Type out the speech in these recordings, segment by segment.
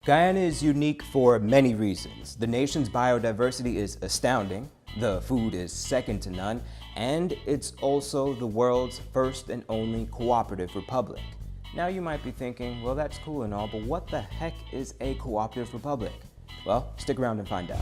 Guyana is unique for many reasons. The nation's biodiversity is astounding, the food is second to none, and it's also the world's first and only cooperative republic. Now you might be thinking, well, that's cool and all, but what the heck is a cooperative republic? Well, stick around and find out.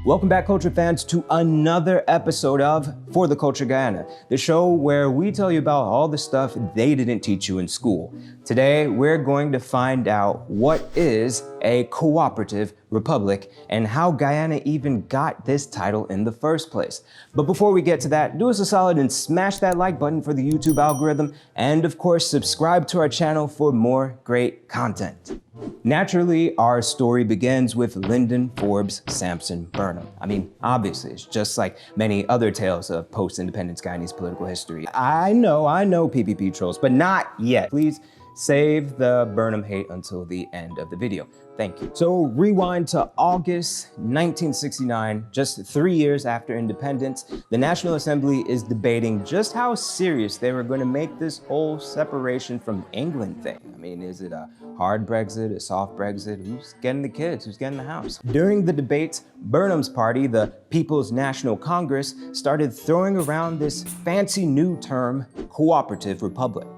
Welcome back, culture fans, to another episode of For the Culture Guyana, the show where we tell you about all the stuff they didn't teach you in school. Today, we're going to find out what is a cooperative republic and how Guyana even got this title in the first place. But before we get to that, do us a solid and smash that like button for the YouTube algorithm, and of course, subscribe to our channel for more great content. Naturally, our story begins with Lyndon Forbes Sampson Burnham. I mean, obviously, it's just like many other tales of post-independence Guyanese political history. I know, PPP trolls, but not yet. Please save the Burnham hate until the end of the video. Thank you. So rewind to August 1969, just 3 years after independence, the National Assembly is debating just how serious they were going to make this whole separation from England thing. I mean, is it a hard Brexit, a soft Brexit? Who's getting the kids? Who's getting the house? During the debates, Burnham's party, the People's National Congress, started throwing around this fancy new term, cooperative republic.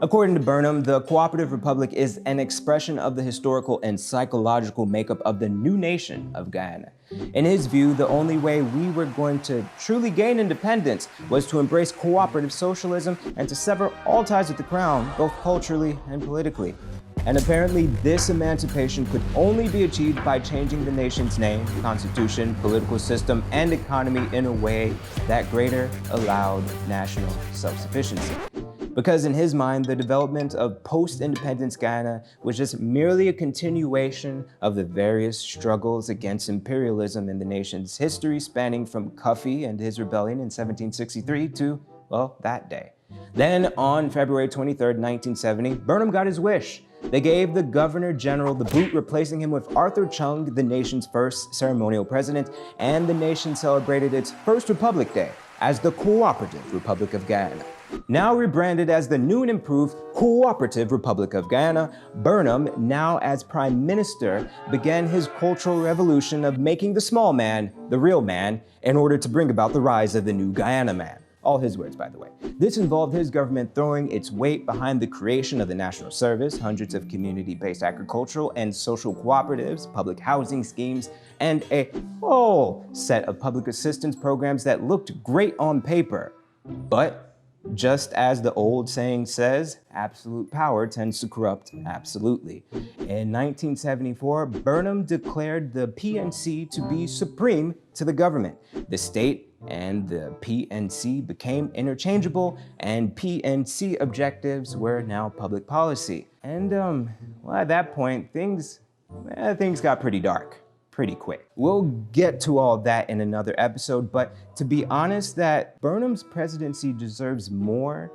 According to Burnham, the cooperative republic is an expression of the historical and psychological makeup of the new nation of Guyana. In his view, the only way we were going to truly gain independence was to embrace cooperative socialism and to sever all ties with the crown, both culturally and politically. And apparently this emancipation could only be achieved by changing the nation's name, constitution, political system, and economy in a way that greater allowed national self-sufficiency. Because in his mind, the development of post-independence Guyana was just merely a continuation of the various struggles against imperialism in the nation's history, spanning from Cuffy and his rebellion in 1763 to, well, that day. Then on February 23rd, 1970, Burnham got his wish. They gave the Governor General the boot, replacing him with Arthur Chung, the nation's first ceremonial president, and the nation celebrated its first Republic Day as the Cooperative Republic of Guyana. Now rebranded as the new and improved Cooperative Republic of Guyana, Burnham, now as Prime Minister, began his cultural revolution of making the small man the real man in order to bring about the rise of the new Guyana man. All his words, by the way. This involved his government throwing its weight behind the creation of the National Service, hundreds of community-based agricultural and social cooperatives, public housing schemes, and a whole set of public assistance programs that looked great on paper. But just as the old saying says, absolute power tends to corrupt absolutely. In 1974, Burnham declared the PNC to be supreme to the government. The state and the PNC became interchangeable, and PNC objectives were now public policy. And well, at that point, things got pretty dark pretty quick. We'll get to all that in another episode, but to be honest, that Burnham's presidency deserves more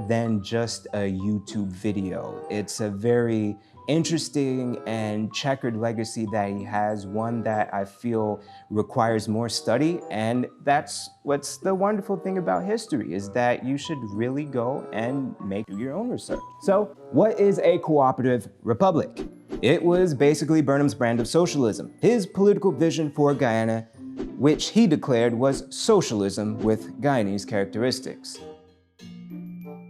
than just a YouTube video. It's a very interesting and checkered legacy that he has, one that I feel requires more study, and that's what's the wonderful thing about history, is that you should really go and do your own research. So, what is a cooperative republic? It was basically Burnham's brand of socialism, his political vision for Guyana, which he declared was socialism with Guyanese characteristics.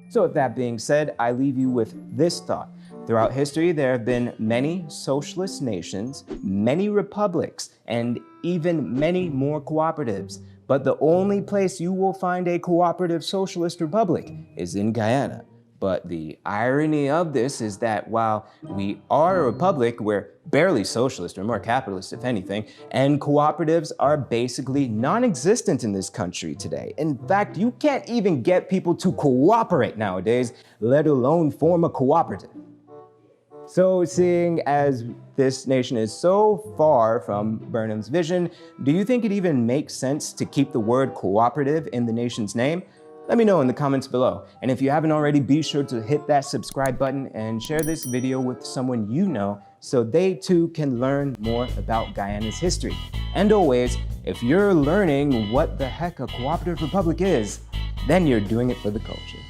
So with that being said, I leave you with this thought. Throughout history, there have been many socialist nations, many republics, and even many more cooperatives. But the only place you will find a cooperative socialist republic is in Guyana. But the irony of this is that while we are a republic, we're barely socialist or more capitalist, if anything, and cooperatives are basically non-existent in this country today. In fact, you can't even get people to cooperate nowadays, let alone form a cooperative. So seeing as this nation is so far from Burnham's vision, do you think it even makes sense to keep the word cooperative in the nation's name? Let me know in the comments below. And if you haven't already, be sure to hit that subscribe button and share this video with someone you know so they too can learn more about Guyana's history. And always, if you're learning what the heck a cooperative republic is, then you're doing it for the culture.